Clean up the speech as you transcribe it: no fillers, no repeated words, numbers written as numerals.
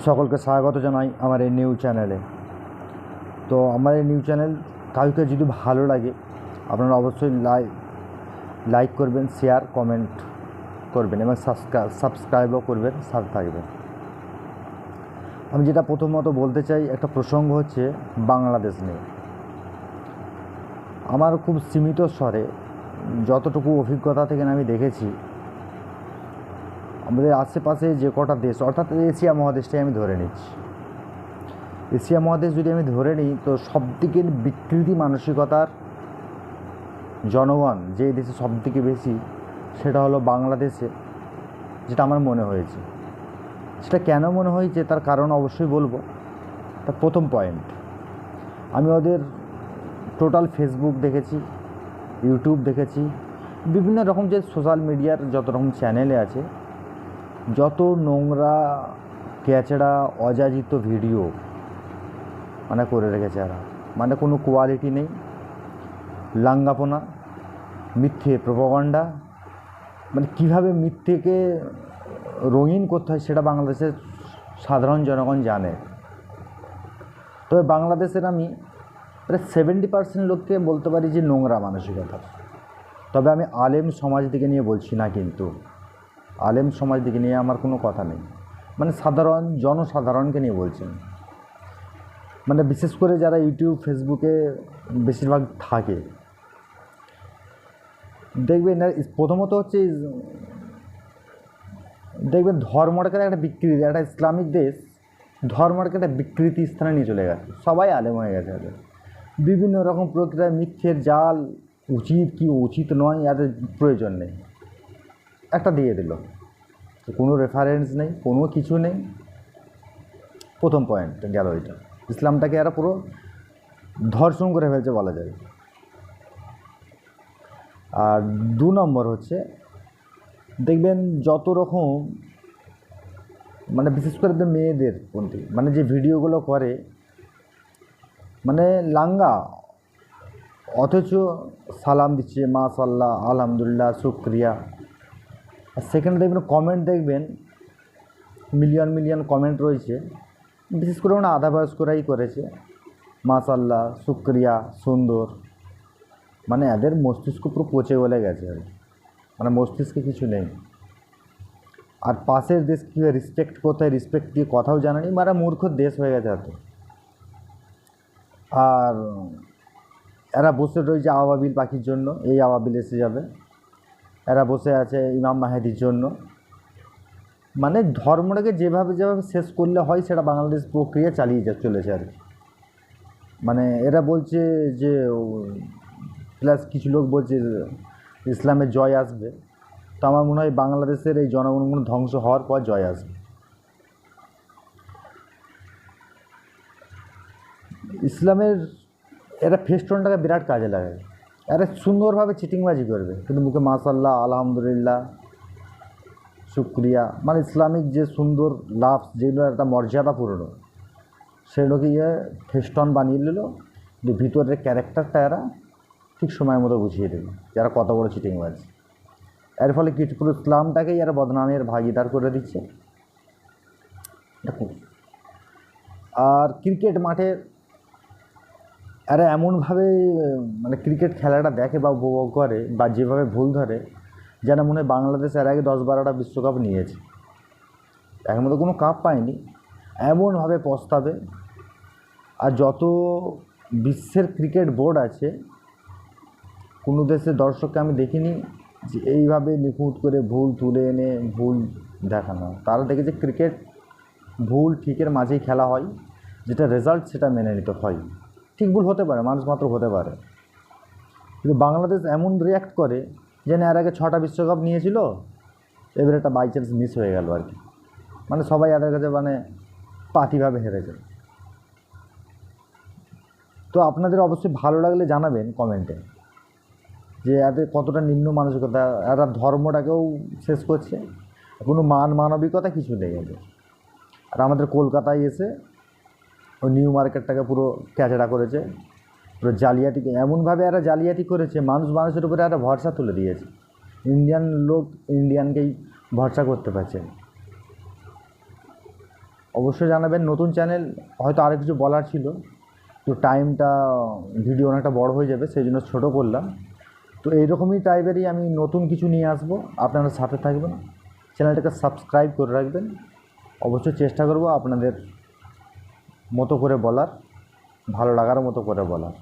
সকলকে স্বাগত জানাই আমার এই নিউজ চ্যানেলে। তো আমার এই নিউজ চ্যানেল কাউকে যদি ভালো লাগে আপনারা অবশ্যই লাইক করবেন, শেয়ার কমেন্ট করবেন এবং সাবস্ক্রাইবও করবেন, সাথে থাকবেন। আমি যেটা প্রথমত বলতে চাই, একটা প্রসঙ্গ হচ্ছে বাংলাদেশ নিয়ে। আমার খুব সীমিত স্তরে যতটুকু অভিজ্ঞতা থেকে আমি দেখেছি, আমাদের আশেপাশে যে কটা দেশ, অর্থাৎ এশিয়া মহাদেশটাই আমি ধরে নিচ্ছি। এশিয়া মহাদেশ যদি আমি ধরে নিই, তো সবদিকে বিকৃতি মানসিকতার জনগণ যে দেশে সবথেকে বেশি, সেটা হলো বাংলাদেশে, যেটা আমার মনে হয়েছে। সেটা কেন মনে হয়েছে তার কারণ অবশ্যই বলবো। তার প্রথম পয়েন্ট, আমি ওদের টোটাল ফেসবুক দেখেছি, ইউটিউব দেখেছি, বিভিন্ন রকম যে সোশ্যাল মিডিয়ার যত রকম চ্যানেলে আছে, যত নোংরা ক্যাচড়া অযাচিত ভিডিও করে রেখেছে এরা। কোনো কোয়ালিটি নেই, লাঙ্গাপনা, মিথ্যে প্রোপাগান্ডা, কীভাবে মিথ্যেকে রঙিন করতে হয় সেটা বাংলাদেশের সাধারণ জনগণ জানে। তবে বাংলাদেশের আমি প্রায় 70% লোককে বলতে পারি যে নোংরা মানসিকতা। তবে আমি আলেম সমাজ দিকে নিয়ে বলছি না, কিন্তু আলেম সমাজ দিকে নিয়ে আমার কোনো কথা নেই, সাধারণ জনসাধারণকে নিয়ে বলছেন। বিশেষ করে যারা ইউটিউব ফেসবুকে বেশিরভাগ থাকে, দেখবেন প্রথমত হচ্ছে দেখবেন ধর্মটাকে একটা বিকৃতি, একটা ইসলামিক দেশ ধর্মটাকে একটা বিকৃতি স্থানে নিয়ে চলে গেছে। সবাই আলেম হয়ে গেছে, বিভিন্ন রকম প্রক্রিয়ায় মিথ্যের জাল, উচিত কি উচিত নয় এদের প্রয়োজন নেই, একটা দিয়ে দিল, কোনো রেফারেন্স নেই, কোনো কিছু নেই। প্রথম পয়েন্ট গেল এটা। ইসলামটাকে এরা পুরো ধর্ষণ করে ফেলছে বলা যায়। আর 2 নম্বর হচ্ছে, দেখবেন যত রকম বিশেষ করে মেয়েদের প্রতি যে ভিডিওগুলো করে, লাঙ্গা, অথচ সালাম দিচ্ছে মাশাআল্লাহ, আলহামদুলিল্লাহ, শুক্রিয়া। আর সেখানে দেখবেন কমেন্ট, দেখবেন মিলিয়ন মিলিয়ন কমেন্ট রয়েছে, বিশেষ করে আধা বয়স্করাই করেছে, মাশাআল্লাহ, শুক্রিয়া, সুন্দর। এদের মস্তিষ্ক পুরো পচে গলে গেছে, মস্তিষ্কে কিছু নেই। আর পাশের দেশ কীভাবে রেসপেক্ট করতে হয়, রেসপেক্ট দিয়ে কথাও জানেনি, মূর্খ দেশ হয়ে গেছে এত। আর এরা বসে রয়েছে আবাবিল পাখির জন্য, এই আবাবিল এসে যাবে। এরা বসে আছে ইমাম মাহেদির জন্য। ধর্মটাকে যেভাবে যেভাবে শেষ করলে হয় সেটা বাংলাদেশ প্রক্রিয়া চালিয়ে চলেছে আর কি। এরা বলছে যে, প্লাস কিছু লোক বলছে ইসলামের জয় আসবে। তো আমার মনে হয় বাংলাদেশের এই জনগণগুলো ধ্বংস হওয়ার পর জয় আসবে। ইসলামের এরা ফেস্টনটাকে বিরাট কাজে লাগায়। এরা সুন্দরভাবে চিটিংবাজি করবে, কিন্তু মুখে মাশাআল্লাহ, আলহামদুলিল্লাহ, শুক্রিয়া, ইসলামিক যে সুন্দর লাভ, যেগুলো একটা মর্যাদাপূর্ণ, সেগুলোকে ফেস্টন বানিয়ে নিল। কিন্তু ভিতরের ক্যারেক্টারটা এরা ঠিক সময় মতো বুঝিয়ে দেবে যারা কত বড় চিটিংবাজ। এর ফলে পুরো ইসলামটাকেই এরা বদনামের ভাগিদার করে দিচ্ছে। দেখুন, আর ক্রিকেট মাঠে এরা এমনভাবে ক্রিকেট খেলাটা দেখে বা উপভোগ করে, বা যেভাবে ভুল ধরে, যেন মনে হয় বাংলাদেশ এর আগে 10-12টা বিশ্বকাপ নিয়েছে, এখন মতো কোনো কাপ পায়নি, এমনভাবে পস্তাবে। আর যত বিশ্বের ক্রিকেট বোর্ড আছে, কোনো দেশের দর্শককে আমি দেখিনি যে এইভাবে নিখুঁত করে ভুল তুলে এনে ভুল দেখানো। তারা দেখেছে ক্রিকেট ভুল ঠিকের মাঝেই খেলা হয়, যেটা রেজাল্ট সেটা মেনে নিতে হয়। ঠিক ভুল হতে পারে, মানুষ মাত্র হতে পারে, কিন্তু বাংলাদেশ এমন রিয়্যাক্ট করে যেন এর আগে 6টা বিশ্বকাপ নিয়েছিল, এবার একটা বাই চান্স মিস হয়ে গেল আর কি। সবাই এদের কাছে পাতিভাবে হেরেছে। তো আপনাদের অবশ্যই ভালো লাগলে জানাবেন কমেন্টে যে এদের কতটা নিম্ন মানসিকতা, এরা ধর্মটাকেও শেষ করছে, কোনো মানবিকতা কিছু নেই এদের। আর আমাদের কলকাতায় এসে ওই নিউ মার্কেটটাকে পুরো ক্যাচড়া করেছে, পুরো জালিয়াতি, এমনভাবে এরা জালিয়াতি করেছে, মানুষের উপরে এরা ভরসা তুলে দিয়েছে। ইন্ডিয়ান লোক ইন্ডিয়ানকেই ভরসা করতে পারছে। অবশ্যই জানাবেন। নতুন চ্যানেল, হয়তো আরও কিছু বলার ছিল, তো টাইমটা ভিডিও অনেকটা বড় হয়ে যাবে, সেই জন্য ছোটো করলাম। তো এইরকমই টাইপেরই আমি নতুন কিছু নিয়ে আসবো, আপনারা সাথে থাকবেন, চ্যানেলটাকে সাবস্ক্রাইব করে রাখবেন। অবশ্যই চেষ্টা করব আপনাদের মতো করে বলার, ভালো লাগার মতো করে বলার।